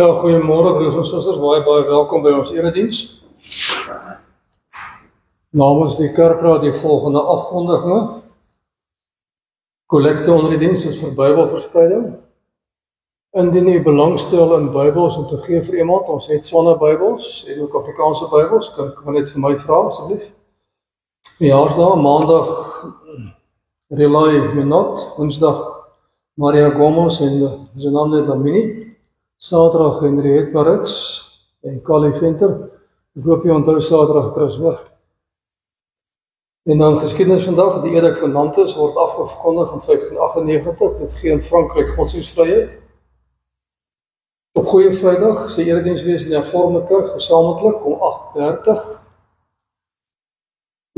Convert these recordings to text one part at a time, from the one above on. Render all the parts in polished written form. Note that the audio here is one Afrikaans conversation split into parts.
Ja, goeiemôre broers en susters, baie welkom by ons erediens. Namens die kerkraad die volgende afkondiging. Kollekte onder die diens is vir Bybelverspreiding. Indien u belangstel in Bybels om te gee vir iemand, ons het Swana Bybels en ook Afrikaanse Bybels, kan net vir my vra asseblief. Verjaarsdag, maandag Relay Menot, woensdag Maria Gomos en Zenande Damini. Saterdag Henriette Maritz en Kali Venter. Ek hoop jy onthou Saterdag Chris hoor. En dan geskiedenis vandag, die Edict van Nantes word afgekondig in 1598, dit gee in Frankryk godsdienstvryheid. Op Goeie Vrydag se erediens wees in die Hervormde Kerk gesamentlik om 8:30.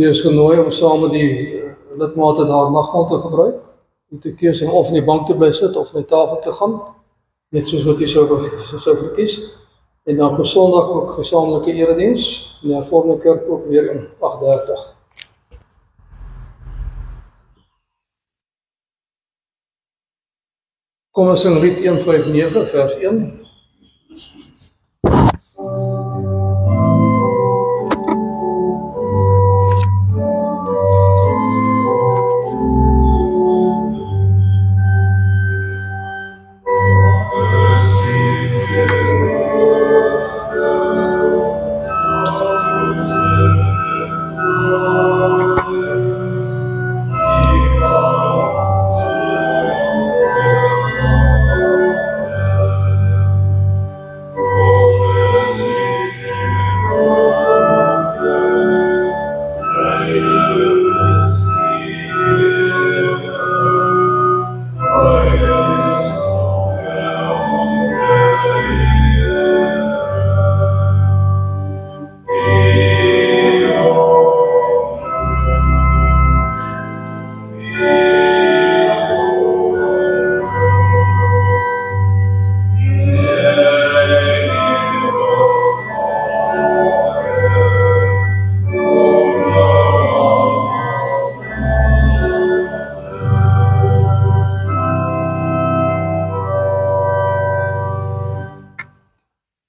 Jy is genooi om saam met die lidmate daar nagmaal te gebruik, om te keus om of in die bank te bly sit of na die tafel te gaan. Net soos wat jy sou verkies. En dan vir Sondag ook gesamentlike erediens, in die Hervormde Kerk ook weer om 8:30. Kom ons sing lied 159 vers 1.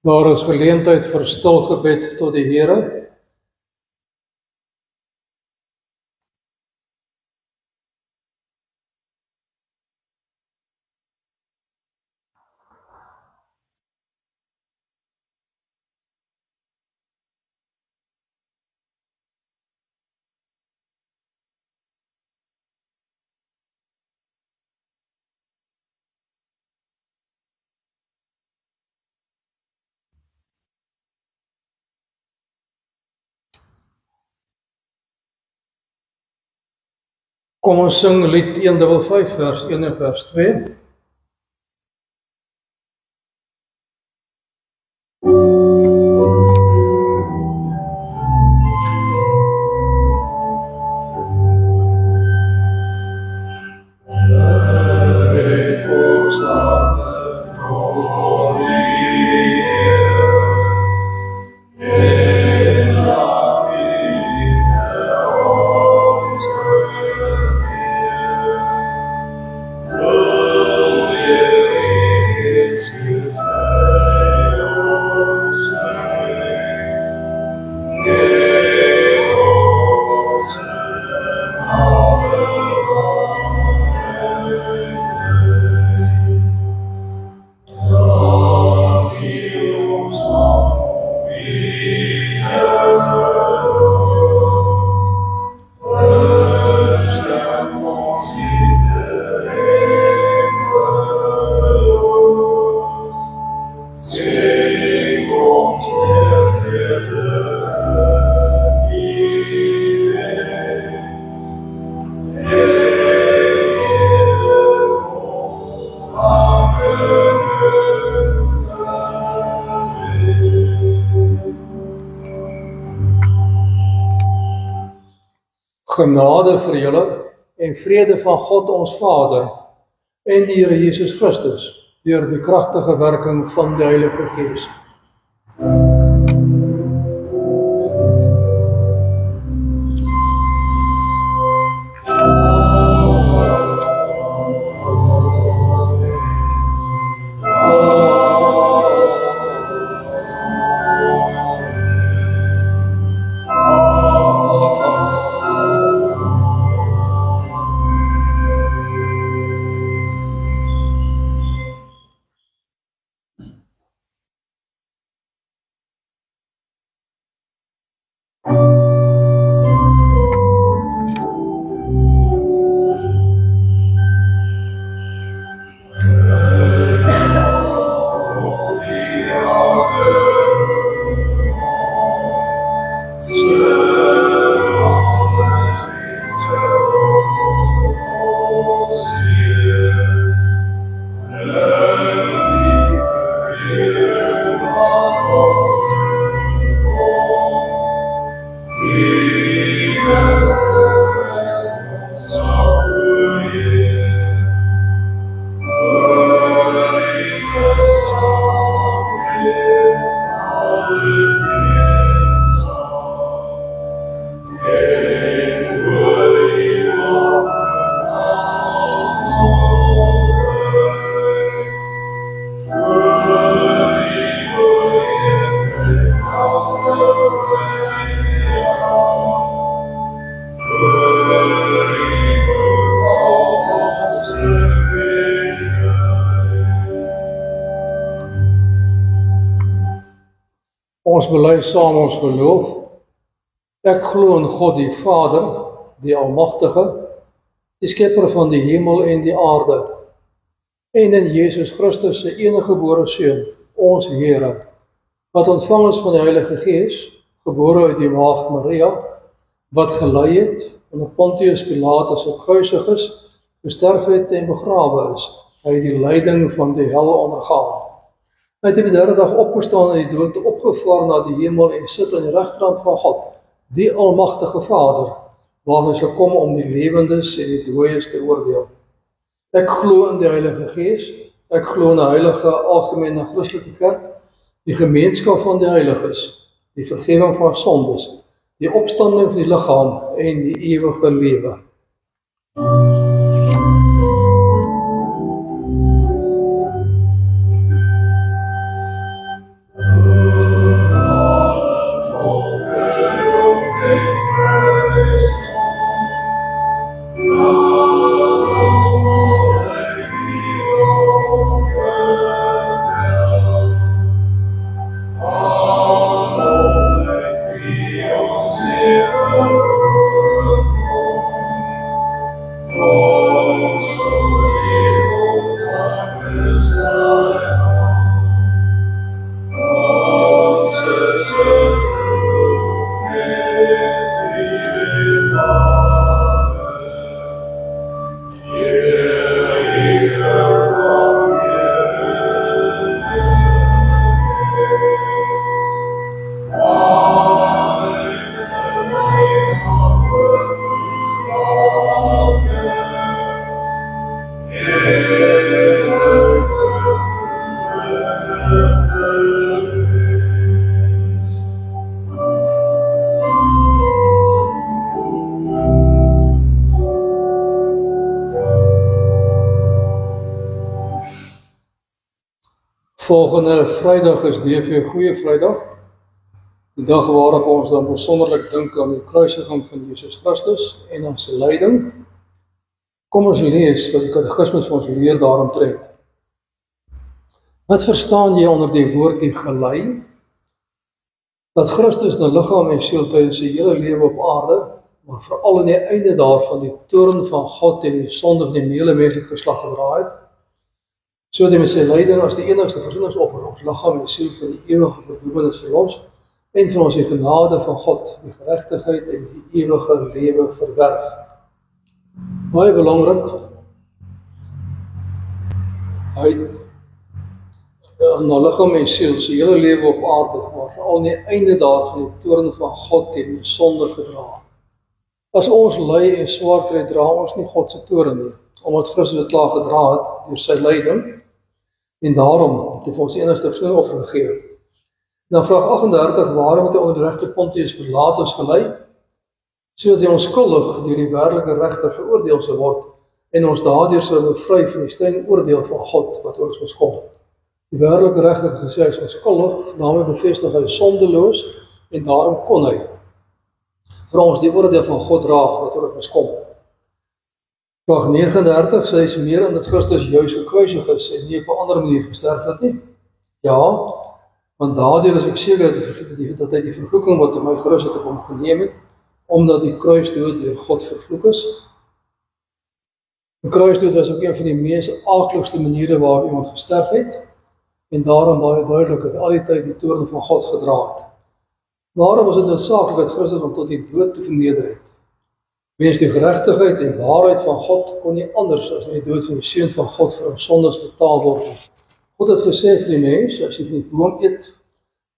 Daar is geleentheid vir stil gebed tot die Here. Kom ons sing lied 155 vers 1 en vers 2. Genade vir julle en vrede van God ons Vader en die Here Jesus Christus deur die kragtige werking van die Heilige Gees. Ons bely saam ons geloof. Ek glo in God die Vader, die Almagtige, die Skepper van die hemel en die aarde, en in Jesus Christus se eniggebore Seun, ons Here, wat ontvang is van die Heilige Gees, gebore uit die Maagd Maria, wat gelei het onder Pontius Pilatus gekruisig is, gesterf het en begrawe is. Hy het die lyding van die hel ondergaan. Hy het op die derde dag opgestaan uit die dood, opgevaar na die hemel en sit aan die regterhand van God, die Almagtige Vader, waar hy sal kom om die lewendes en die dooies te oordeel. Ek glo in die Heilige Gees, ek glo in 'n heilige algemene Christelike kerk, die gemeenskap van die heiliges, die vergifnis van sondes, die opstanding van die liggaam en die ewige lewe. Volgende Vrydag is DV Goeie Vrydag, die dag waarop ons dan besonderlik dink aan die kruisiging van Jesus Christus en aan sy lyding. Kom ons lees wat die katekismus vir ons leer daaromtrent. Wat verstaan jy onder die woordjie gelei? Dat Christus na liggaam en siel tydens sy hele lewe op aarde, maar veral in die einde daarvan die toorn van God en die sonde van die hele menslike geslag gedra het, sodat hy met sy lyding as die enigste versoeningsoffer ons liggaam en siel vir die ewige verdoemenis verlos en vir ons die genade van God, die geregtigheid en die ewige lewe verwerf. Baie belangrik, hy na liggaam en siel sy hele lewe op aarde, maar veral in die einde daarvan die toorn van God en die sonde gedra. As ons ly en swaar kry, dra ons nie God se toorn nie, omdat Christus dit klaar gedra het deur sy lyding, en daarom het hy vir ons enigste versoeningsoffer gegee. Dan vraag 38, waarom het hy onder die regter Pontius Pilatus gelei? Sodat hy onskuldig deur die werklike regter veroordeel sou word, en ons daardeur sou bevry van die streng oordeel van God, wat ons beskuld. Die werklike regter het gesê, hy is onskuldig, daarmee bevestig hy sondeloos, en daarom kon hy vir ons die oordeel van God dra, wat ons beskuld. Vraag 39, sê hy meer in dat Christus juis gekruisig is en nie op 'n ander manier gesterf het nie? Ja, want daardeur is ek seker dat hy die vervloeking wat my gerus het op hom geneem het, omdat die kruisdood deur God vervloek is. Die kruisdood is ook een van die mees aakligste maniere waar iemand gesterf het, en daarom baie duidelik dat al die tyd die toorn van God gedra het. Waarom was dit noodsaaklik dat Christus hom tot die dood te verneder het? Weens die geregtigheid en waarheid van God kon nie anders as die dood van die Seun van God vir ons sondes betaal word. God het gesê vir die mens, as jy van die boom eet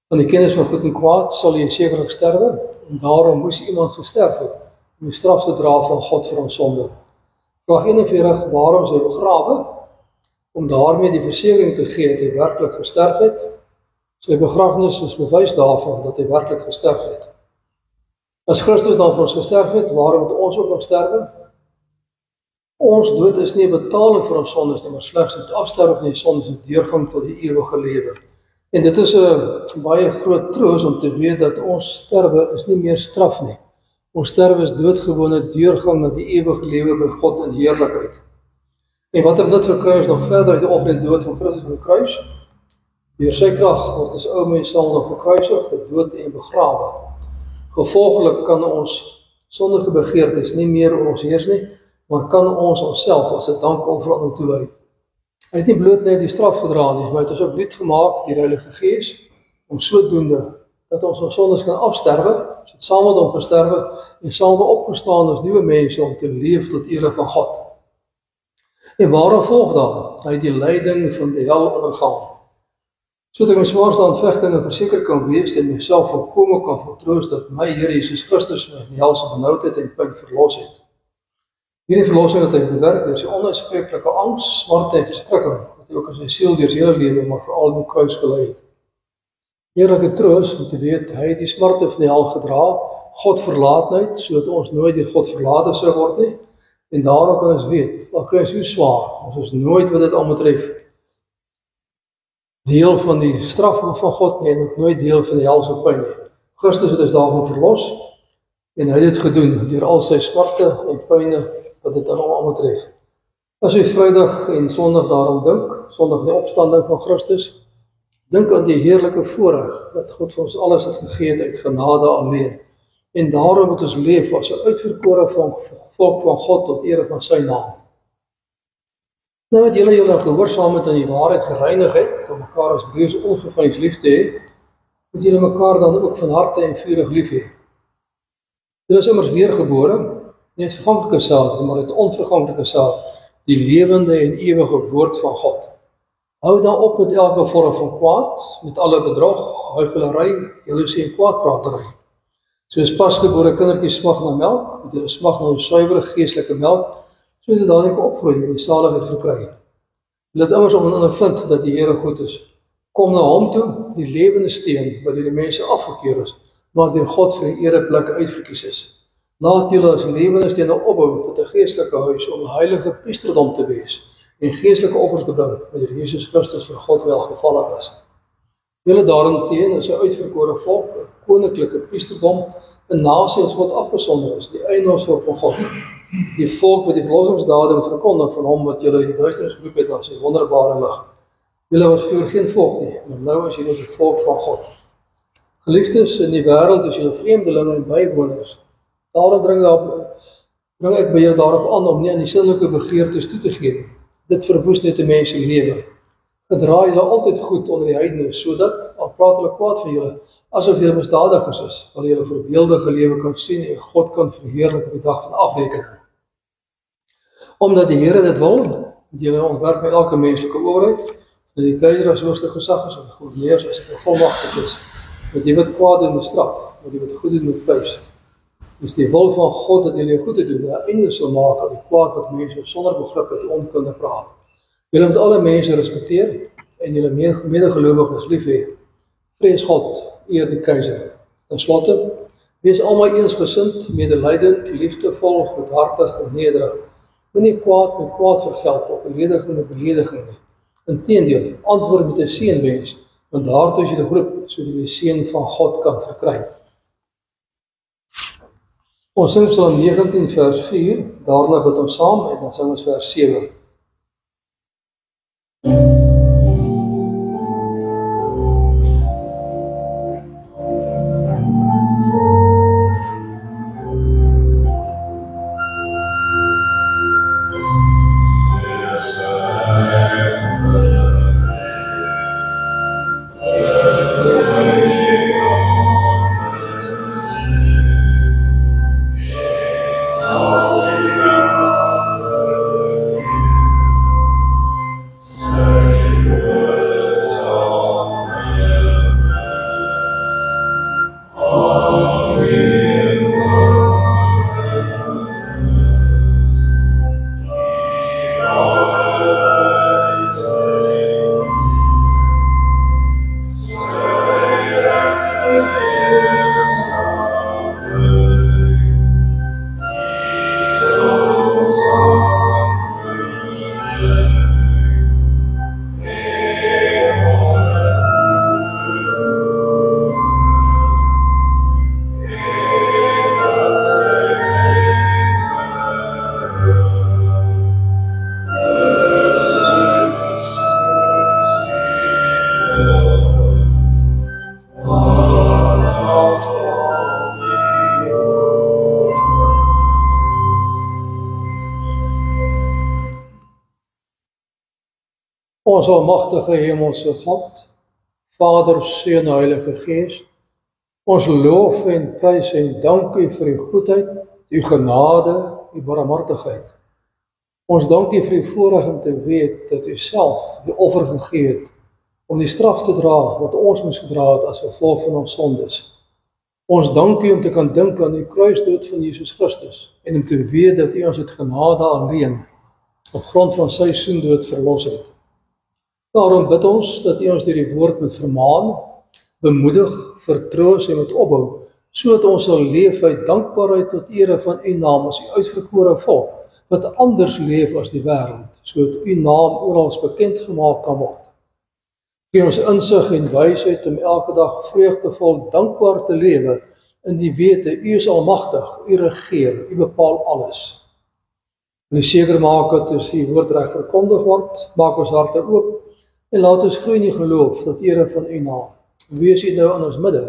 van die kennis van goed en kwaad, sal jy sekerlik sterwe, en daarom moes iemand gesterf het om die straf te dra van God vir ons sonde. Vraag 41, waarom is hy begrawe? Om daarmee die versekering te gee dat hy werklik gesterf het. Sy begrafnis is bewys daarvan dat hy werklik gesterf het. As Christus dan vir ons gesterf het, waarom moet ons ook nog sterwe? Ons dood is nie 'n betaling vir ons sondes nie, maar slegs het afsterwe van die sondes en deurgang tot die ewige lewe. En dit is 'n baie groot troos om te weet dat ons sterwe is nie meer straf nie. Ons sterwe is doodgewone deurgang na die ewige lewe by God in heerlikheid. En wat er dit verkry is nog verder uit die offer en dood van Christus op die kruis. Deur sy krag word ons ou mens sal nog gekruisig, gedood en begrawe. Gevolglik kan ons sondige begeertes nie meer oor ons heers nie, maar kan ons onsself as 'n dankoffer aan hom toewy. Hy het nie bloot net die straf gedra nie, maar het ons ook nuut gemaak, die Heilige Gees, om sodoende dat ons sondes kan afsterwe, sodat saam met hom gesterwe en saam opgestaan as nuwe mense om te leef tot ere van God. En waarom volg dan? Hy het die lyding van die hel ondergaan, sodat ek my swaarste aanvegtinge verseker kan wees en myself volkome kan vertroos dat my Here Jesus Christus my van die helse benoudheid en pyn verlos het. Hierdie verlossing het hy bewerk deur sy onuitspreeklike angs, smarte en verstrikking, wat hy ook as sy siel deur sy hele lewe, maar veral in die kruis gelei het. Heerlike troos om te weet, hy het die smarte van die hel gedra, God verlaatheid, sodat ons nooit deur God verlate sou word nie, en daarom kan ons weet, dat kruis so swaar, ons is nooit wat dit aanbetref deel van die straf van God nie, en ook nooit deel van die helse pyn nie. Christus het ons daarvan verlos, en hy het dit gedoen, deur al sy smarte en pyne, wat dit aan hom aanbetref. As jy Vrydag en Sondag daarom dink, Sondag die opstanding van Christus, dink aan die heerlike voorreg, dat God vir ons alles het gegee uit genade alleen, en daarom moet ons leef as 'n uitverkore volk van God tot ere van sy naam. Nou het julle julle gehoorsaamheid aan die waarheid gereinig het, om mekaar as broers ongeveins lief te hê, moet julle mekaar dan ook van harte en vurig lief hê. Julle is immers weergebore, nie uit verganklike saad, maar uit onverganklike saad, die lewende en ewige woord van God. Hou dan op met elke vorm van kwaad, met alle bedrog, huichelarij, jaloesie en kwaadpratery. Soos pasgebore kindertjies smag na melk, moet julle smag na 'n suiwere geestelike melk, sodat dadelik opgroei en die saligheid verkry. Julle het immers om ondervind dat die Here goed is. Kom na hom toe, die lewende steen, wat deur die mense afgekeer is, maar deur God vir die ereplek uitverkies is. Laat julle as lewende stene opbou tot 'n geestelike huis om 'n heilige priesterdom te wees en geestelike offers te bring, wanneer Jesus Christus vir God welgevallig is. Julle daarenteen is 'n uitverkore volk, 'n koninklike priesterdom, 'n nasie wat God afgesonder is, die eienaarsvolk van God. Die volk wat die verlossingsdade moet verkondig van hom wat julle in die duisternis geroep het na sy wonderbare lig. Julle was vroeër geen volk nie, maar nou is julle die volk van God. Geliefdes, in die wêreld is julle vreemdelinge en bywoners. Daarom dring ek by julle daarop aan om nie aan die sinnelike begeertes toe te gee. Dit verwoes net 'n mens se lewe. Gedra julle altyd goed onder die heidene, sodat, al praat hulle kwaad van julle, asof julle misdadigers is, waar julle voorbeeldige lewe kan sien en God kan verheerlik op die dag van afrekening. Omdat die Here dit wil, het julle ontwerp met elke menslike owerheid, dat die keiser as hoogste gesag is, en die gouverneurs as volmagtig is, dat die wat kwaad doen moet straf, dat die wat goed doen moet prys. Dis die wil van God dat julle goed te doen, 'n einde sal maak aan die kwaad wat mense sonder begrip uit onkunde praat. Julle moet alle mense respekteer en julle medegelowiges lief hê. Vrees God, eer die keiser. Ten slotte, wees almal eensgesind, medelydend, liefdevol, goedhartig en nederig. Moenie kwaad met kwaad vergeld of belediging met belediging nie. Inteendeel, antwoord met 'n seënwens, want daartoe is julle geroep, sodat jy die seën van God kan verkry. Ons sing Psalm 19 vers 4, daarna bid ons saam en dan sing ons vers 7. Ons almagtige hemelse God, Vader, Seun en Heilige Gees, ons loof en prys en dank U vir U goedheid, U genade, U barmhartigheid. Ons dank U vir die voorreg om te weet dat U self die offer gegee het om die straf te dra wat ons moes gedra het as gevolg van ons sondes. Ons dank U om te kan dink aan die kruisdood van Jesus Christus en om te weet dat U ons uit genade alleen op grond van sy soendood verlos het. Daarom bid ons dat U ons deur die woord moet vermaan, bemoedig, vertroos en moet opbou, sodat ons sal leef uit dankbaarheid tot ere van U naam as U uitverkore volk, wat anders leef as die wêreld, sodat U naam oral bekend gemaak kan word. Gee ons insig en wysheid om elke dag vreugdevol dankbaar te lewe in die wete U is almagtig, U regeer, U bepaal alles. Wil U seker maak dat as U woord reg verkondig word, maak ons harte oop en laat ons groei in die geloof tot ere van U naam. Wees U nou in ons midde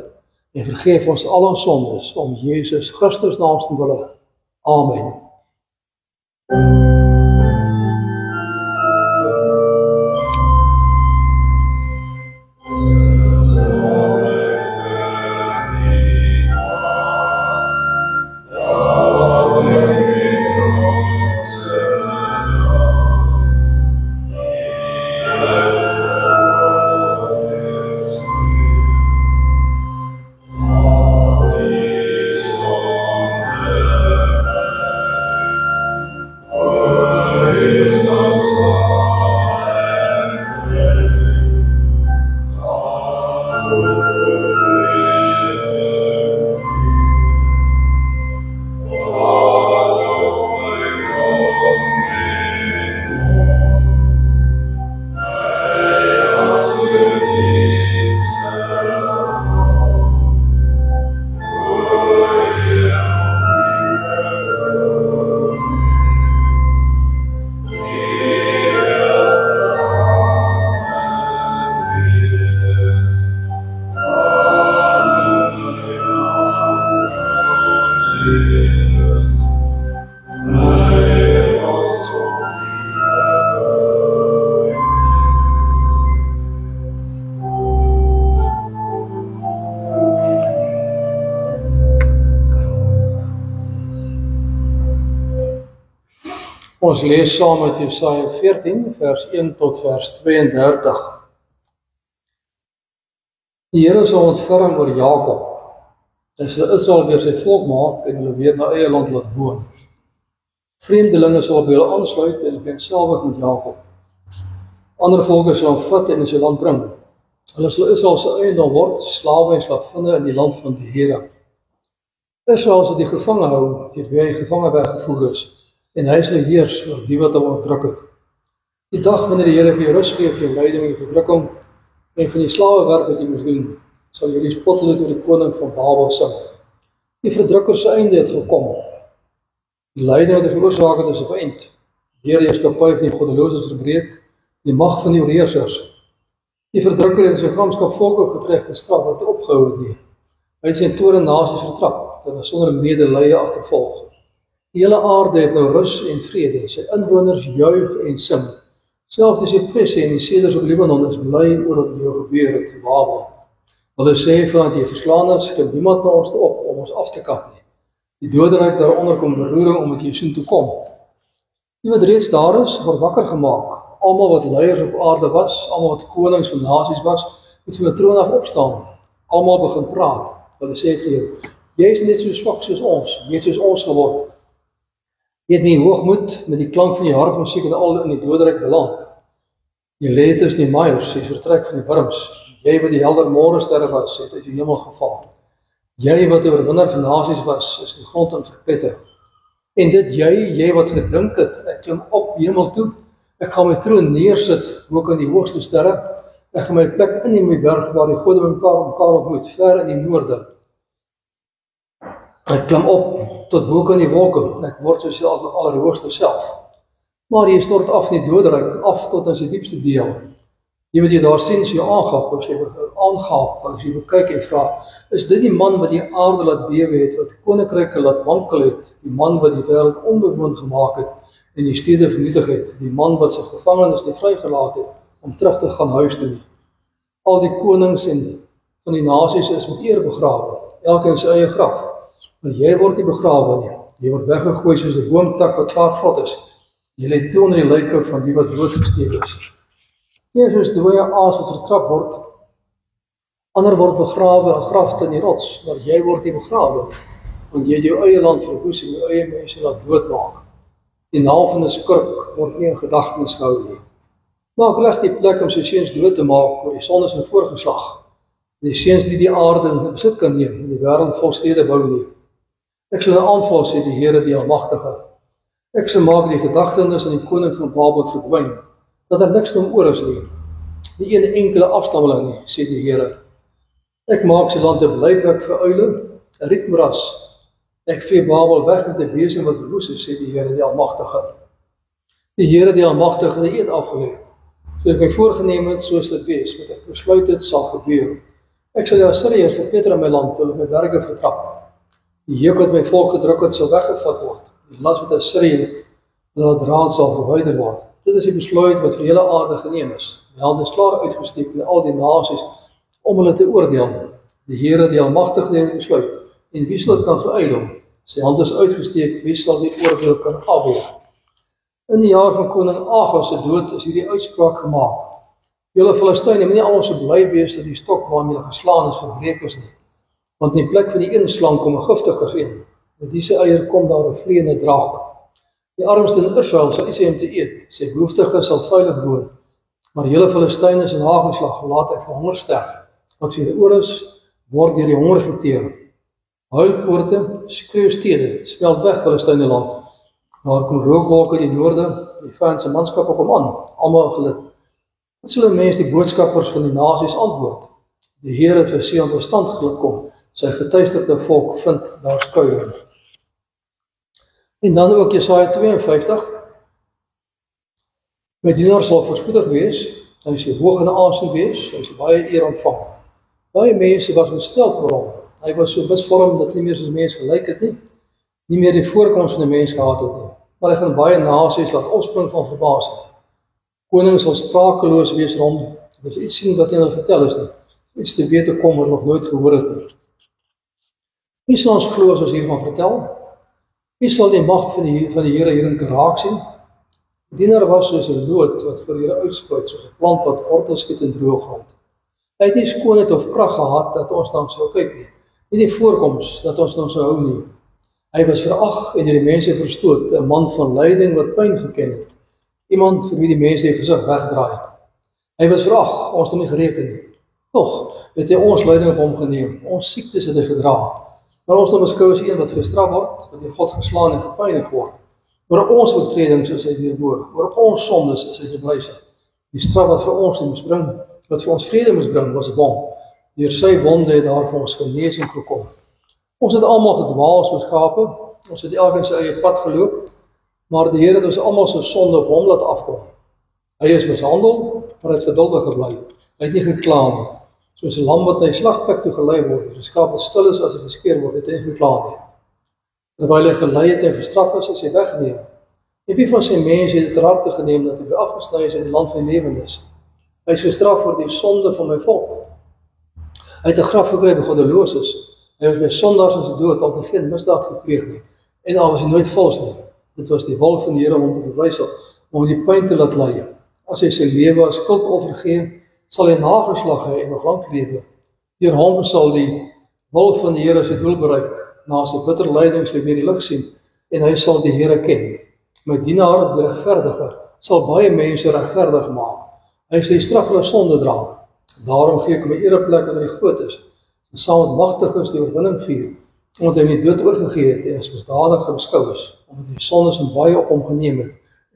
en vergeef ons al ons sondes om Jesus Christus naam te wille. Amen. Oh Ons lees saam met Jesaja 14, vers 1 tot vers 32. Die Here sal ontferm oor Jakob, en Israel weer sy volk maak en hulle weer na eie land laat woon. Vreemdelinge sal by hulle aansluit en vereenselwig met Jakob. Ander volke sal hom vat en in sy land bring. Hulle sal Israel se eiendom word, slawe en slavinne in die land van die Here. Israel sal die gevange hou, deur wie hy gevange weggevoer is, en hy sal heers oor die wat hom onderdruk het. Die dag wanneer die Here vir jou rus gee vir jou lyding en verdrukking, en van die slawewerk wat jy moes doen, sal jy die spotlied oor die koning van Babel sing. Die verdrukker se einde het gekom. Die lyding wat hy veroorsaak het is op eind. Die Here heerskappy van die goddeloses verbreek, die mag van die oorheersers. Die verdrukker het sy gramskap volke getref en straf wat opgehou het nie. Hy het sy toorn nasies vertrap, dat hy sonder medelee agtervolg. Die hele aarde het nou rus en vrede, sy inwoners juig en sing. Selfs die sipresse en die seders op Libanon is bly oor wat jou gebeur het, Babel. Hulle sê vandat jy verslaan is, kan niemand na ons op om ons af te kap nie. Die doderyk daaronder kom beroering om met jy soen toe kom. Die wat reeds daar is, word wakker gemaak. Almal wat leiers op aarde was, almal wat konings van nasies was, moet van die troon af opstaan. Almal begin praat. Hulle sê vir jou, jy is net so swak soos ons, jy het soos ons geword. Jy het nie hoogmoed met die klank van die harpmusiek en al in die doderyk beland. Jy lê tussen die maaiers, jy vertrek van die wurms. Jy wat die helder môresterre was, het uit die hemel geval. Jy wat die oorwinnaar van nasies was, is die grond in verpletter. En dit jy wat gedink het, ek klim op hemel toe, ek gaan my troon neersit, ook in die hoogste sterre, ek gaan my plek in my berg waar die gode mekaar ontmoet, ver in die noorde. Ek klim op tot boek in die wolke, en ek word soos die allerhoogste self. Maar jy stort af in die doderyk, af tot in sy diepste deel. Jy wat jy daar sien, as jy aangap, as jy bekyk en vraag, is dit die man wat die aarde laat bewe het, wat koninkryke laat wankel het, die man wat die wêreld onbewoond gemaak het, en die stede vernietig het, die man wat sy gevangenes nie vrygelaat het, om terug te gaan huis toe nie. Al die konings en van die nasies is met eer begrawe, elke in sy eie graf. Maar jy word nie begrawe nie, jy word weggegooi soos 'n boomtak wat klaar vrot is. Jy lê toe onder die lyke van die wat doodgesteek is. Jy is soos dooie aas wat vertrap word, ander word begrawe in grafte in die rots, maar jy word nie begrawe, want jy het jou eie land verwoes en jou eie mense laat doodmaak. Die naam van 'n skurk word nie in gedagtenis gehou nie. Maak reg die plek om sy seuns dood te maak oor die sondes van voorgeslag. Die seuns die die aarde in besit kan neem en die wêreld vol stede bou nie. Ek sal 'n aanval, sê die Here die Almagtige. Ek sal maak die gedagtenis aan die koning van Babel verdwyn, dat daar niks van oor is nie. Die een enkele afstammeling nie, sê die Here. Ek maak sy land 'n blyplek vir uile, 'n rietmoeras. Ek vee Babel weg met 'n besem wat verwoes is, sê die Here die Almagtige. Die Here die Almagtige het eed afgelê. So ek my voorgenem het, soos dit wees, wat ek besluit het, sal gebeur. Ek sal die Assiriërs verpletter in my land, hulle my berge vertrap. Die juk wat my volk gedruk het, sal weggevat word. Die las wat Assirië laat draad sal verwyder word. Dit is die besluit wat vir die hele aarde geneem is. Die hand is klaar uitgesteek in al die nasies om hulle te oordeel. Die Here die Almagtige het besluit. En wie sal dit kan veryddel? Sy hand is uitgesteek, wie sal die oordeel kan afweer? In die jaar van koning Agag se dood is hierdie uitspraak gemaak. Julle Filistyne, moet nie almal so bly wees dat die stok waarmee julle geslaan is verbreek is nie. Want in die plek van die een slang kom 'n giftiger een. Met die se eier kom daar 'n vleiende draak. Die armste in Israel sal iets hê om te eet. Sy behoeftige sal veilig woon. Maar julle Filistyne is in nageslag, laat ek vir honger sterf. Wat vir die oor is, word deur die honger verteer. Huilpoorte, skreeu stede, smelt weg Filistyne land. Daar kom rookwolke in die noorde, die vyand se manskappe kom aan, almal gelid. Wat sal 'n mens die boodskappers van die nasies antwoord? Die Here het vir Sion tot stand gelid kom, sy getuisterde volk vind daar skuiling. En dan ook Jesaja 52. My dienaar sal voorspoedig wees, hy sal hoog in aansien wees, hy sal baie eer ontvang. Baie mense was ontstel oor hom. Hy was so misvorm dat nie meer soos mens gelyk het nie meer die voorkoms van 'n mens gehad het nie. Maar hy gaan baie nasies laat opspring van verbasing. Konings sal sprakeloos wees rond, dit is iets sien wat hulle vertel is nie, iets te wete kom wat nog nooit gehoor het nie. Wie sal ons glo as ons hiervan vertel? Wie sal die mag van die Here hierin kan raak sien? Die dienaar was soos 'n loot wat vir Here uitspruit, soos 'n plant wat wortels skiet in droë grond. Hy het nie skoonheid of krag gehad dat ons dan sou kyk nie. Nie die voorkoms dat ons dan sou hou nie. Hy was verag en deur die mense verstoot, 'n man van lyding wat pyn geken het. Iemand vir wie die mense die gesig wegdraai. Hy was verag, ons het nie gereken nie. Tog het hy ons lyding op hom geneem, ons siektes het hy gedra. Maar ons dan beskou as een wat gestraf word, wat deur God geslaan en gepynig word. Oor ons oortredings is hy deurboor, oor ons sondes is hy gebruisig. Die straf wat vir ons moes bring, wat vir ons vrede moes bring, was op hom. Deur sy wonde het daar vir ons genesing gekom. Ons het almal gedwaal soos skape, ons het elkeen sy eie pad geloop, maar die Here het ons almal se sonde op hom laat afkom. Hy is mishandel, maar hy het geduldig gebly. Hy het nie gekla nie. Soos 'n lam wat na die slagplek toe gelei word, soos 'n skaap wat stil is as hy geskeer word, het hy nie gekla nie. Terwyl hy gelei het en gestraf is hy weggeneem. En wie van sy mense het dit raak te geneem dat hy afgesny is in die land van die lewendes? Hy is gestraf vir die sonde van my volk. Hy het 'n graf gekry by goddeloses. Hy was by sondaars in sy dood, al het geen misdaad gepleeg nie. En al was hy nooit vals nie. Dit was die wil van die Here om te verwysel, om die pyn te laat ly. As hy sy lewe as skuldoffer gee, sal hy nageslag hê en nog lank lewe. Deur hom sal die wil van die Here sy doel bereik. Na sy bitter lyding sal hy weer die lig sien en hy sal die Here ken. My dienaar, die regverdige, sal baie mense regverdig maak. Hy sal die straf hulle sonde dra. Daarom gee ek hom 'n ereplek wanneer hy groot is. En saam met magtiges die oorwinning vier, omdat hy nie dood oorgegee het en as misdadiger beskou is, omdat die sondes en baie op hom geneem het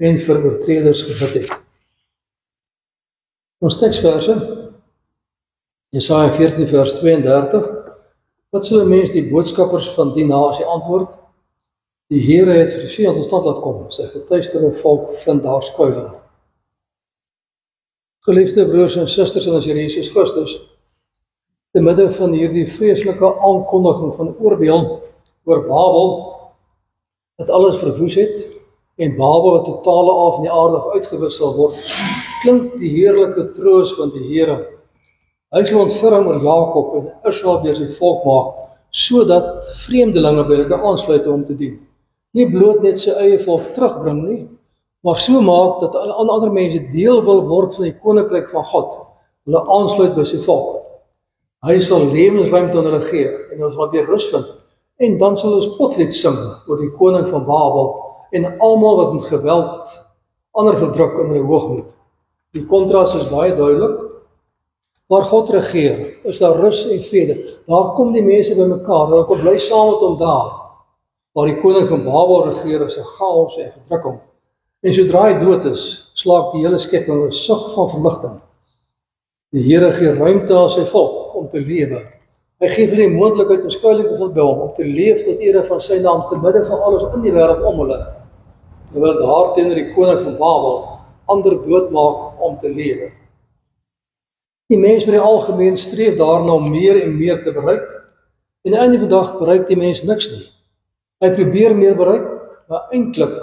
en vir oortreders gebid het. Ons teksverse, Jesaja 14 vers 32, wat sal 'n mens die boodskappers van die nasie antwoord? Die Here het vir sy tot stand laat kom, sy getuisterde volk vind daar skuiling. Geliefde broers en susters in ons Here Jesus Christus, te midde van hierdie vreeslike aankondiging van oordeel oor Babel, dat alles verwoes het, en Babel wat totale af van die aarde uitgewis sal word, klink die heerlike troos van die Here. Hy sal ontferm oor Jakob en Israel deur sy volk maak, sodat vreemdelinge by hulle aansluit om te dien. Nie bloot net sy eie volk terugbring nie, maar so maak dat ander mense deel wil word van die koninkryk van God, hulle aansluit by sy volk. Hy sal lewensruimte aan hulle gee en ons sal weer rus vind. En dan sal ons spotlied sing oor die koning van Babel en almal wat met geweld ander verdruk in hulle hoogmoed. Die kontras is baie duidelik. Waar God regeer, is daar rus en vrede. Daar kom die mense bymekaar, hulle kom bly saam met hom daar. Waar die koning van Babel regeer, is 'n chaos en verdrukking. En sodra hy dood is, slaak die hele skepping 'n sug van verligting. Die Here gee ruimte aan sy volk om te lewe. Hy gee vir die moontlikheid om skuiling te vind by hom, om te leef tot ere van sy naam, te midde van alles in die wêreld om hulle. Terwyl daar teenoor die koning van Babel ander doodmaak om te lewe. Die mens met die algemeen streef daarna om meer en meer te bereik, en aan die einde van die dag bereik die mens niks nie. Hy probeer meer bereik, maar eintlik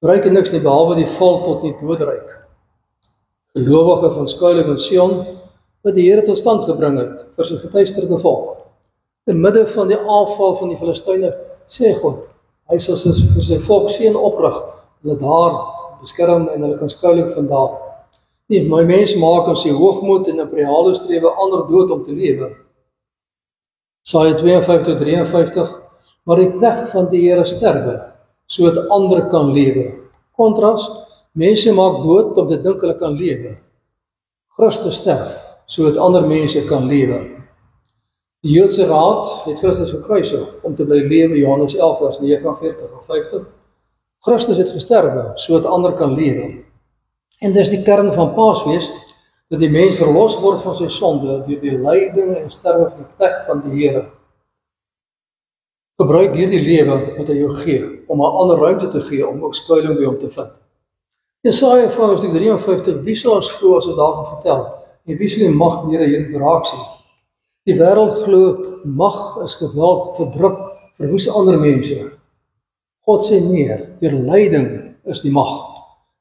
bereik hy niks nie, behalwe die val tot die doodryk. Gelowige van skuiling in Sion, wat die Here tot stand gebring het vir sy getuisterde volk. In midde van die aanval van die Filistyne, sê God, hy sal vir sy volk seën oprig, hulle daar beskerm en hulle kan skuiling vind daar. Nie, my mens maak ons sy hoogmoed en imperiale strewe ander dood om te lewe. Jesaja 52:53, maar die knegt van die Here sterwe, sodat ander kan lewe. Kontras, mense maak dood om te dink hulle kan lewe. Christus sterf, sodat ander mense kan lewe. Die Joodse raad het Christus gekruisig om te bly lewe, Johannes 11 vers 49 of 50. Christus het gesterwe, sodat ander kan lewe. En dis die kern van Paasfees, dat die mens verlos word van sy sonde deur die lyding en sterwe van die knegt van die Here. Gebruik hierdie lewe wat hy jou gee, om 'n ander ruimte te gee, om ook skuiling by hom te vind. Jesaja 53, wie sal ons glo as ons daarvan vertel? En wie sal die mag van die Here hier raak sien? Die wêreld glo, mag is geweld, verdruk, verwoes ander mense. God sê nee, deur lyding is die mag.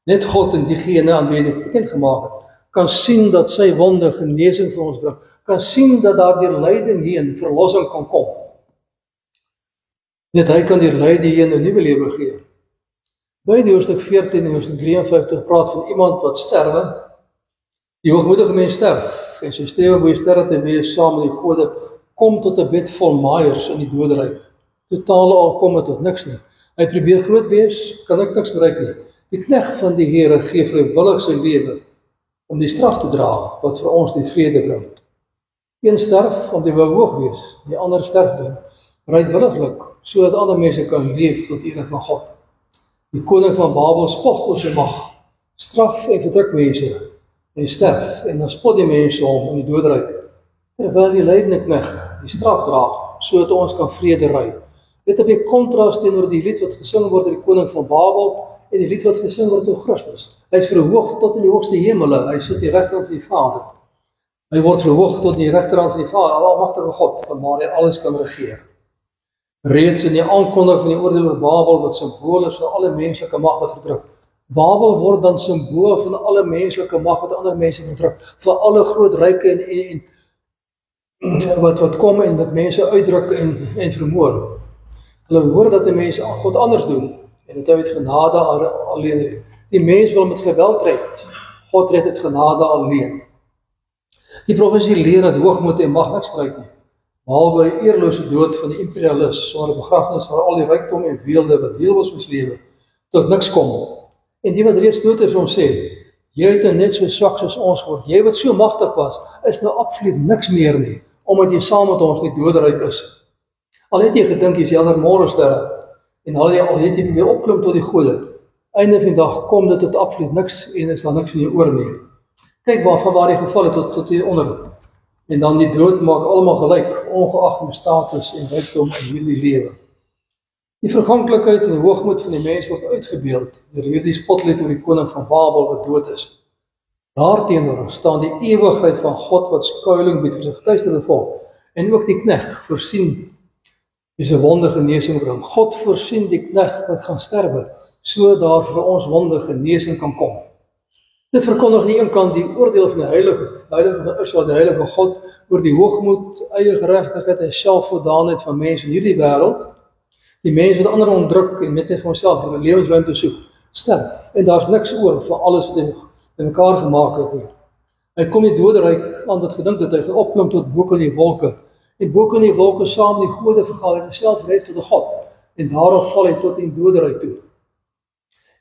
Net God en diegene aan wie hy bekend gemaak het, kan sien dat sy wonde genesing vir ons bring, kan sien dat daar deur lyding heen verlossing kan kom. Net hy kan deur lyding heen 'n nuwe lewe gee. By die hoofstuk 14 en hoofstuk 53 praat van iemand wat sterwe. Die hoogmoedige mens sterf, en sy strewe om sterre te wees saam met die gode, kom tot 'n bed vol maaiers in die doderyk. Totale al kom het tot niks nie. Hy probeer groot wees, kan ek niks bereik nie. Die knegt van die Here gee vrywillig sy lewe om die straf te dra wat vir ons die vrede bring. Een sterf om die wou hoog wees, die ander sterf dan bereidwilliglik, sodat ander mense kan leef tot ere van God. Die koning van Babel spog oor sy mag, straf en verdruk mense, en sterf, en dan spot die mense om in die doderyk, terwyl die lydende knegt die straf dra, sodat ons kan vrede ry. Dit heb 'n kontras teenoor die lied wat gesing word deur die koning van Babel, en die lied wat gesing word deur Christus. Hy is verhoog tot in die hoogste hemele, hy sit die regterhand van die Vader. Hy word verhoog tot in die regterhand van die Vader, almagtige God, vanwaar hy alles kan regeer. Reeds in die aankondiging van die oordeel oor Babel, wat symbool is vir alle menslike mag wat verdruk. Babel word dan symbool van alle menslike mag wat ander mense verdruk, vir alle groot ryke en wat kom en wat mense uitdruk en vermoor. Hulle hoor dat die mense God anders doen, en dit uit genade alleen. Die mens wil met geweld red, God red uit genade alleen. Die profesie leer dat hoogmoed en mag niks bereik nie, behalwe die eerlose dood van die imperialis, sonder begrafnis vir al die rykdom en weelde wat deel was van ons lewe, tot niks kom. En die wat reeds dood is, ons sê, jy het net so swak soos ons geword, jy wat so magtig was, is nou absoluut niks meer nie, omdat jy saam met ons in die doderyk is. Al het jy gedink, jy is ander morgensterre, en al het jy weer opklim tot die gode, einde van die dag kom dit tot absoluut niks, en is daar niks van jou oor nie. Kyk waar die geval het tot die onder. En dan die dood maak allemaal gelyk, ongeag jou status en rykdom in hierdie lewe. Die verganklikheid en die hoogmoed van die mens word uitgebeeld deur hierdie spotlied oor die koning van Babel wat dood is. Daarteenoor staan die ewigheid van God wat skuiling bied vir sy gekluisterde volk, en ook die knegt voorsien die sy wonde genesing bring. God voorsien die knegt wat gaan sterwe, so daar vir ons wonde genesing kan kom. Dit verkondig aan die een kant die oordeel van die heilige van Israel, die heilige God, oor die hoogmoed, eie geregtigheid en selfvoldaanheid van mense in hierdie wêreld. Die mense wat ander onderdruk en net vir homself hulle lewensruimte soek, sterf. En daar's niks oor vir alles wat hy in mekaar gemaak het nie. Hy kom die doderyk aan wat gedink dat hy gaan opklim tot bo in die wolke. En bo in die wolke saam die gode vergader en self verhef tot 'n God. En daarop val hy tot in doderyk toe.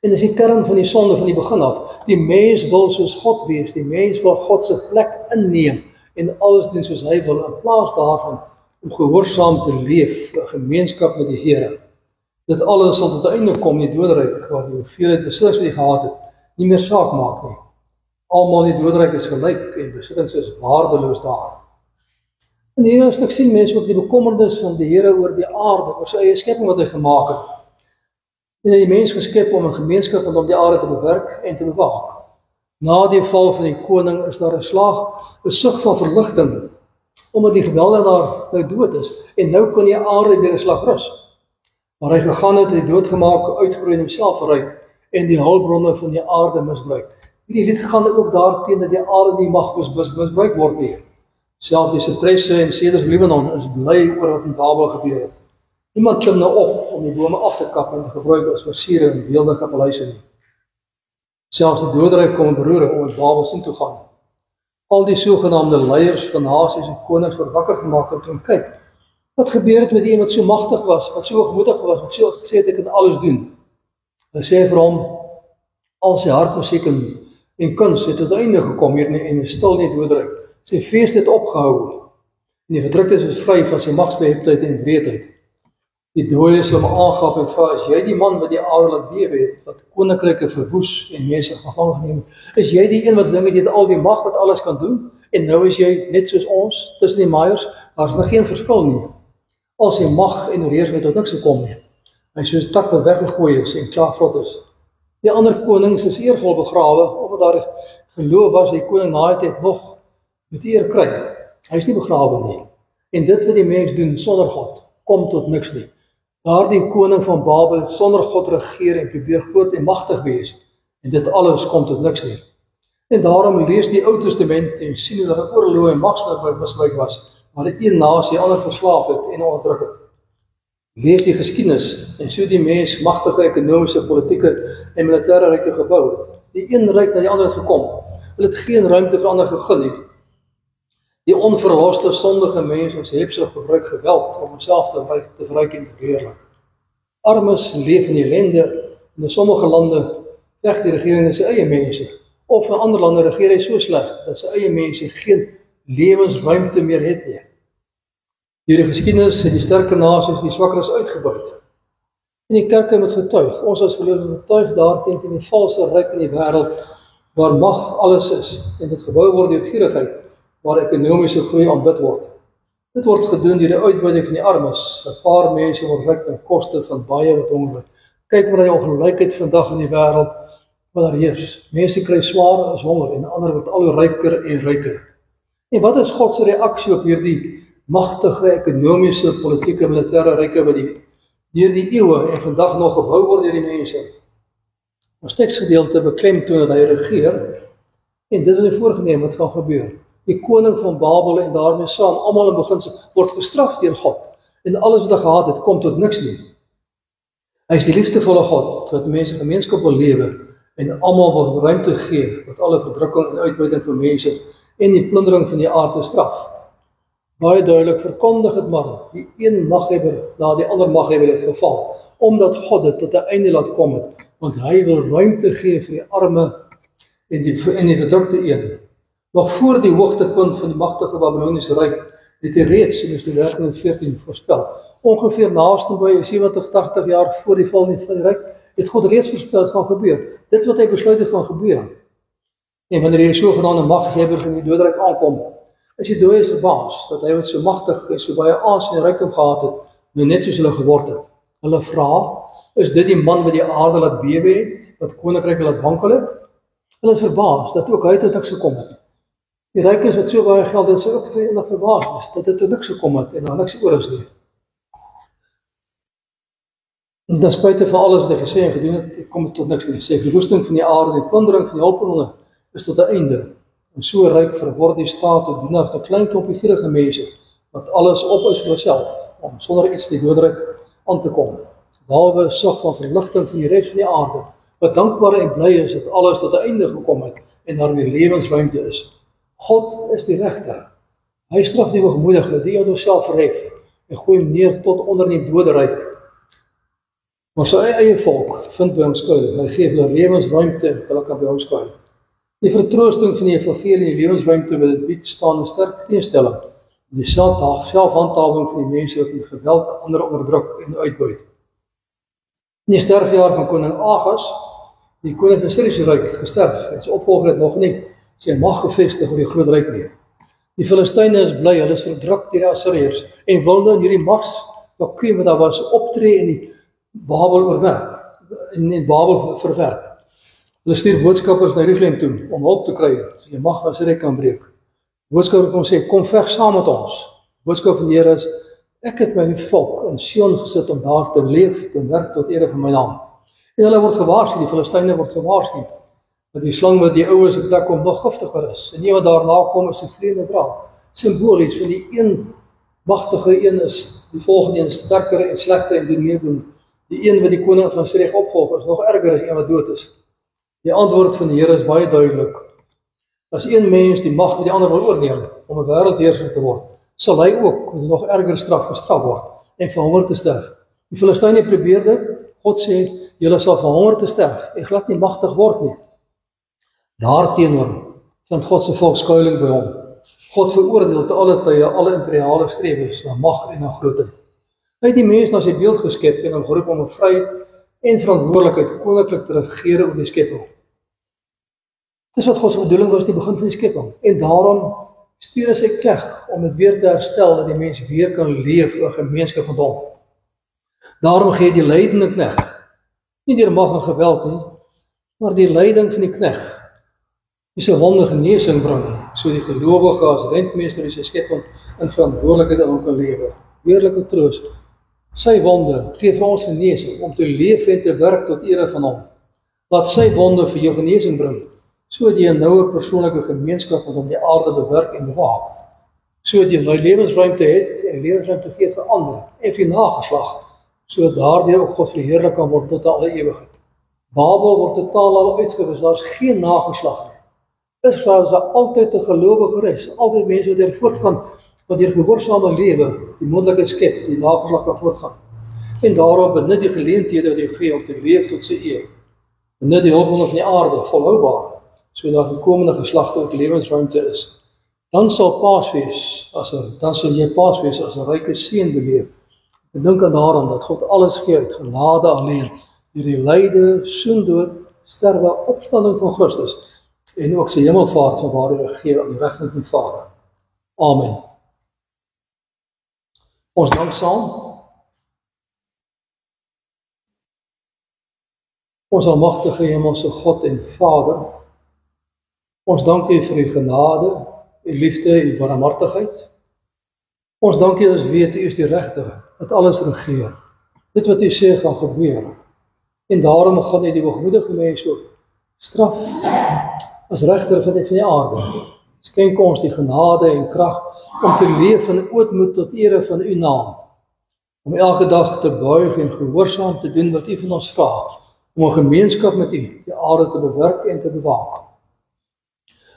En dis die kern van die sonde van die begin af. Die mens wil soos God wees, die mens wil God se plek inneem en alles doen soos hy wil, in plaas daarvan om gehoorsaam te leef, 'n gemeenskap met die Here. Dit alles sal tot einde kom in die doderyk, waar die hoeveelheid besittings wat jy gehad het, nie meer saak maak nie. Almal in die doderyk is gelyk en besittings is waardeloos daar. In hierdie hoofstuk sien mense ook die bekommernis van die Here oor die aarde, oor sy eie skepping wat hy gemaak het. En hy die mens geskep om 'n gemeenskap rondom die aarde te bewerk en te bewaak. Na die val van die koning is daar 'n sug van verligting, omdat die geweldenaar nou dood is, en nou kon die aarde weer 'n slag rus. Maar hy gegaan het, die doodgemaak, uitgeroei en homself verryk, en die hulpbronne van die aarde misbruik. Hierdie lied gaan ook daarteen dat die aarde nie mag misbruik word nie. Selfs die sipresse en ceders Libanon is bly oor wat in Babel gebeur het. Niemand klim nou op om die bome af te kap en te gebruik as versiering in beeldige paleise nie. Selfs die doderyk kom in beroering om in Babel sin toe gaan. Al die sogenaamde leiers van nasies en konings word wakker gemaak om te kyk. Wat gebeur het met die een wat so magtig was, wat so hoogmoedig was, wat so gesê het ek kan alles doen? Hy sê vir hom, al sy hartmusiek en kuns het tot einde gekom hier en is stil nie doderyk. Sy fees het opgehou. En die verdruktes is vry van sy magsbeheptheid en wreedheid. Die dooies sal hom aangap en vra, is jy die man wat die aarde laat bewe het, wat koninkryke verwoes en mense gevangen geneem? Is jy die een wat dink jy het al die mag wat alles kan doen? En nou is jy net soos ons, tussen die maaiers, daar is nog geen verskil nie. Al sy mag en oorheersing tot niks gekom nie. Hy is soos tak wat weggegooi is en klaar vrot is. Die ander konings is eervol begrawe, omdat daar geloof was die koning na die tyd nog met eer kry. Hy is nie begrawe nie. En dit wat die mens doen sonder God, kom tot niks nie. Daardie koning van Babel het sonder God regeer en probeer groot en magtig wees. En dit alles kom tot niks nie. En daarom lees die Ou Testament en sien hoe daar 'n oorlog en magsmisbruik was, waar die een nasie ander verslaaf het en onderdruk het. Lees die geskiedenis en so die mens magtige ekonomiese, politieke en militêre ryke gebou het. Die een ryk na die ander het gekom. Hulle het geen ruimte vir ander gegee nie. Die onverloste, sondige mens ons hebsel gebruik geweld om homself te verryk en te verheerlik. Armes leef in ellende en in sommige lande veg die regering sy eie mense. Of in ander lande regeer hy so sleg dat sy eie mense geen lewensruimte meer het nie. Deur die geskiedenis het die sterker nasies die swakkeres uitgebuit. En die kerke moet getuig. Ons as gelowiges getuig daarteen die valse ryk in die wêreld waar mag alles is en dit gebou word deur gierigheid, waar ekonomiese groei aanbid word. Dit word gedoen deur die uitbuiting van die armes. 'n Paar mense word ryk ten koste van baie wat honger. Kyk maar na die ongelykheid vandag in die wêreld wat daar heers. Mense kry swaar as honger en ander word al hoe ryker en ryker. En wat is God se reaksie op hierdie magtige ekonomiese, politieke, militêre ryke wat deur die eeue en vandag nog gebou word deur die mense? Ons teksgedeelte beklemtoon dat hy regeer en dit wat hy voorgenem het gaan gebeur. Die koning van Babel en daarmee saam almal in beginsel word gestraf deur God en alles wat hy gehad het kom tot niks nie. Hy is die liefdevolle God wat mense in gemeenskap wil lewe en almal wil ruimte gee wat alle verdrukking en uitbuiting van mense en die plundering van die aarde straf. Baie duidelik verkondig het maar, die een maghebber na die ander maghebber het geval, omdat God dit tot 'n einde laat kom het, want hy wil ruimte gee vir die arme en die verdrukte een. Nog voor die hoogtepunt van die magtige Babyloniese ryk het hy reeds in die 1314 voorspel. Ongeveer naaste by 70-80 jaar voor die val van die ryk, het God reeds voorspel het gaan gebeur. Dit wat hy besluit het gaan gebeur. En wanneer die sogenaamde maghebber van die doderyk aankom, is die dooies verbaas dat hy wat so magtig en so baie aansien en rykdom gehad het, nou net soos hulle geword het. Hulle vra, is dit die man wat die aarde laat bewe het, wat koninkryke laat wankel het? Hulle is verbaas dat ook hy tot niks gekom het. Die rykes wat so baie geld het, sou ook verenigd verbaas is dat dit tot niks gekom het en daar niks oor is nie. En ten spyte van alles wat hy gesê en gedoen het, kom het tot niks nie. Sy verwoesting van die aarde, die plundering van die hulpbronne is tot 'n einde. En so ryk verword die staat tot dienaar tot klein klompie gierige mense, wat alles op is vir hulself, om sonder iets die doodryk aan te kom. Behalwe sug van verligting van die res van die aarde, wat dankbaar en bly is dat alles tot 'n einde gekom het en daar weer lewensruimte is. God is die regter. Hy straf die hoogmoedige, die homself verhef en gooi hom neer tot onder die doderyk. Maar sy eie volk vind by hom skuil. Hy gee hulle lewensruimte en hulle kan by hom skuil. Die vertroosting van die evangelie en die lewensruimte wat dit bied staan 'n sterk teenstelling. Die selfhandhawing van die mense wat in geweld ander onderdruk en uitbuit. In die sterfjaar van koning Agas, die koning van Syrië ryk gesterf en sy opvolger het nog nie sy mag gevestig oor die groot ryk nie. Die Filistyne is bly, hulle is verdruk deur die Assiriërs en wil nou hierdie magsvakuum wat daar was optree en die Babel oorwerp en die Babel verwerp. Hulle stuur boodskappers na Jerusalem toe om hulp te kry, so die mag Assirië kan breek. Boodskapper kon sê, kom veg saam met ons. Boodskap van die Here is, ek het my volk in Sion gesit om daar te leef, te werk tot ere van my naam. En hulle word gewaarsku, die Filistyne word gewaarsku, dat die slang wat die ouers op plek kom nog giftiger is. En die wat daarna kom is die vrede dra. Symbolies van die een magtige een is, die volgende een sterker en slegter en doen meer doen. Die een wat die koning van Syrië opvolg is nog erger as die een wat dood is. Die antwoord van die Here is baie duidelik. As een mens die mag met die ander wil oorneem om 'n wêreldheerser te word, sal hy ook met nog erger straf gestraf word en van honger te sterf. Die Filistyne probeer dit. God sê, julle sal van honger te sterf en glad nie magtig word nie. Daarteenoor vind God se volk skuiling by hom. God veroordeel te alle tye alle imperiale strewes na mag en na grootheid. Hy het die mens na sy beeld geskep en hom geroep om 'n vryheid en verantwoordelikheid koninklik te regeer oor die skepping. Dis wat God se bedoeling was die begin van die skepping. En daarom stuur hy sy knegg om dit weer te herstel dat die mens weer kan leef in gemeenskap met hom. Daarom gee die lydende knegg nie deur mag en geweld nie, maar die lyding van die knegg die sy wonde genesing bring, so die gelowige as rentmeester in sy skepping in verantwoordelikheid aan hom kan lewe. Heerlike troos. Sy wonde gee vir ons genesing om te leef en te werk tot ere van hom. Laat sy wonde vir jou genesing bring, sodat jy 'n noue persoonlike gemeenskap met hom die aarde bewerk en bewaak. Sodat jy nou lewensruimte het en lewensruimte gee vir ander en vir nageslag so daardeur ook God verheerlik kan word tot alle ewigheid. Babel word totaal al uitgewis, daar is geen nageslag nie. Israel is daar altyd 'n gelowige res, altyd mense wat voortgaan, wat deur gehoorsame lewe die moontlikheid skep, die nageslag kan voortgaan. En daarop benut die geleenthede wat hy gee om te leef tot sy eer. Benut die hulpbronne van die aarde, volhoubaar, so daar die komende geslagte ook lewensruimte is. Dan sal Paasfees, dan sal jy Paasfees as 'n ryke seën beleef. Ek dink aan daaraan dat God alles gee uit genade alleen, deur die lyde, soendood, sterwe, opstanding van Christus en ook sy hemelvaart van waar hy gee aan die regterkant van die Vader. Amen. Ons dank saam. Ons almagtige hemelse God en Vader, ons dank U vir U genade, U liefde, U barmhartigheid. Ons dank U dat ons weet U is die regter, dat alles regeer. Dit wat U sê gaan gebeur. En daarom gaan U die hoogmoedige mense ook straf as regter van die aarde. Skenk ons die genade en krag om te leef in ootmoed tot ere van U naam. Om elke dag te buig en gehoorsaam te doen wat U van ons vra, om 'n gemeenskap met U die aarde te bewerk en te bewaak.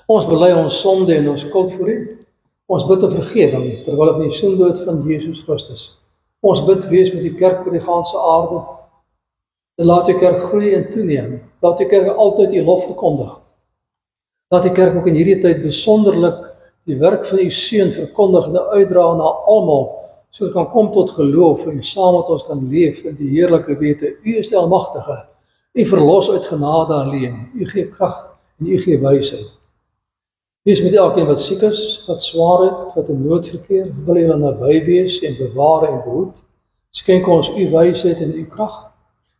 Ons bely ons sonde en ons skuld voor U. Ons bid om vergewing terwyl van die soendood van Jesus Christus. Ons bid wees met die kerk oor die ganse aarde. En laat die kerk groei en toeneem. Laat die kerk altyd U lof verkondig. Laat die kerk ook in hierdie tyd besonderlik die werk van U Seun verkondig en uitdra na almal, so kan kom tot geloof en saam met ons kan leef in die heerlike wete. U is die Almagtige. U verlos uit genade alleen. U gee krag en U gee wysheid. Wees met elkeen wat siek is, wat swaar het, wat in nood verkeer, wil U dan naby wees en bewaar en behoed. Skenk ons U wysheid en U krag.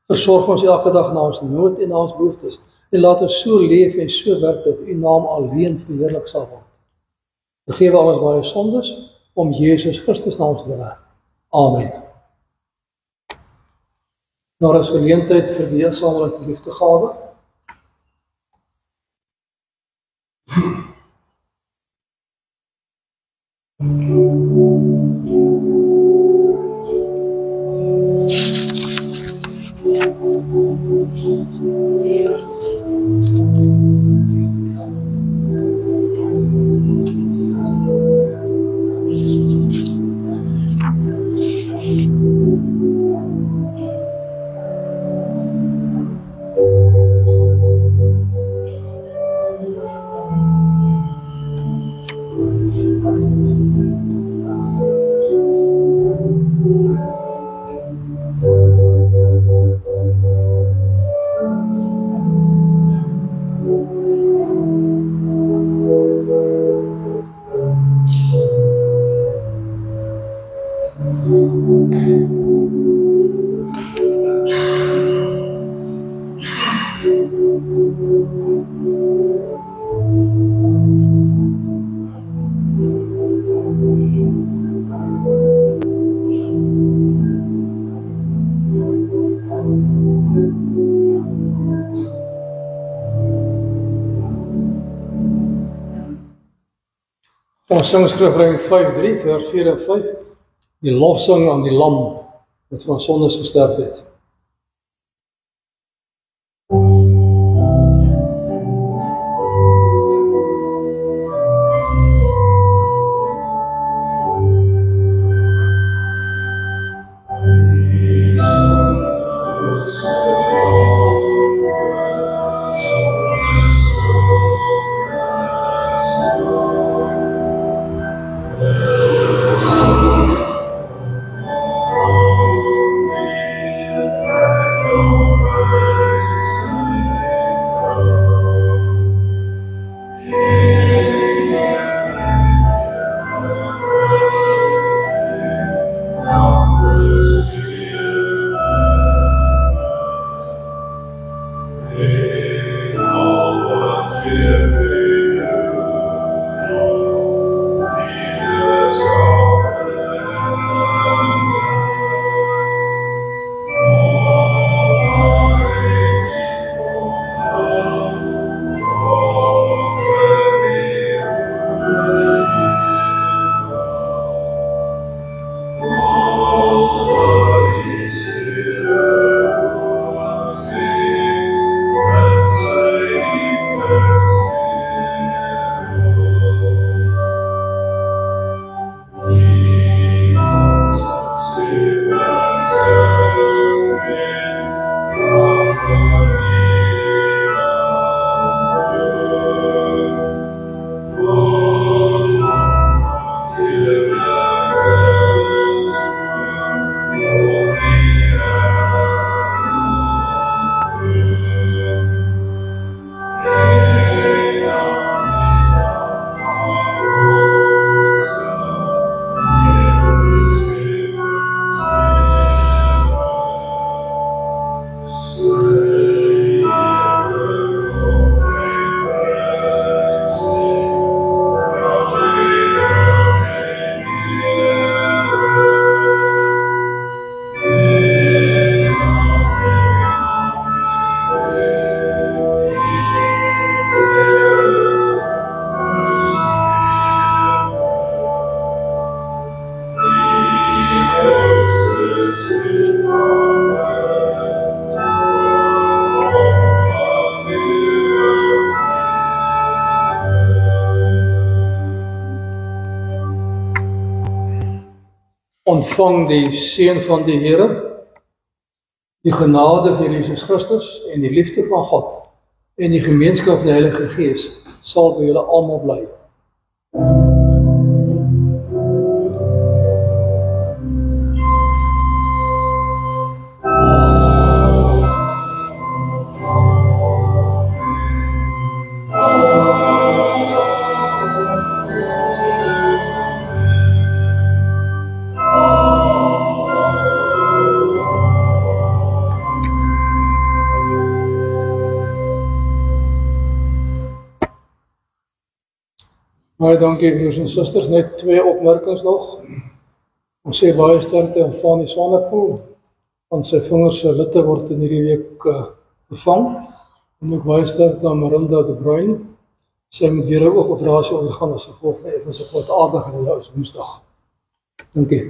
Versorg ons elke dag na ons nood en na ons behoeftes. En laat ons so leef en so werk dat U naam alleen verheerlik sal word. Vergewe al ons baie sondes, om Jesus Christus naam te bely. Amen. Nou is geleentheid vir die insameling van liefdegawe. Ons sing Skrifreëling 5:3 vers 4 en 5, die lofsang aan die Lam wat vir ons sondes gesterf het. Ontvang die seën van die Here, die genade van Jesus Christus en die liefde van God en die gemeenskap van die Heilige Gees sal by julle almal bly. Baie dankie broers en susters, net 2 opmerkings nog. Ons sê baie sterkte aan Fanie Swanepoel, want sy vingers se litte word in hierdie week vervang. En ook baie sterkte aan Marinda de Bruin. Sy moet weer 'n oogoperasie ondergaan as gevolg van 'n kwaadaardige Woensdag. Dankie.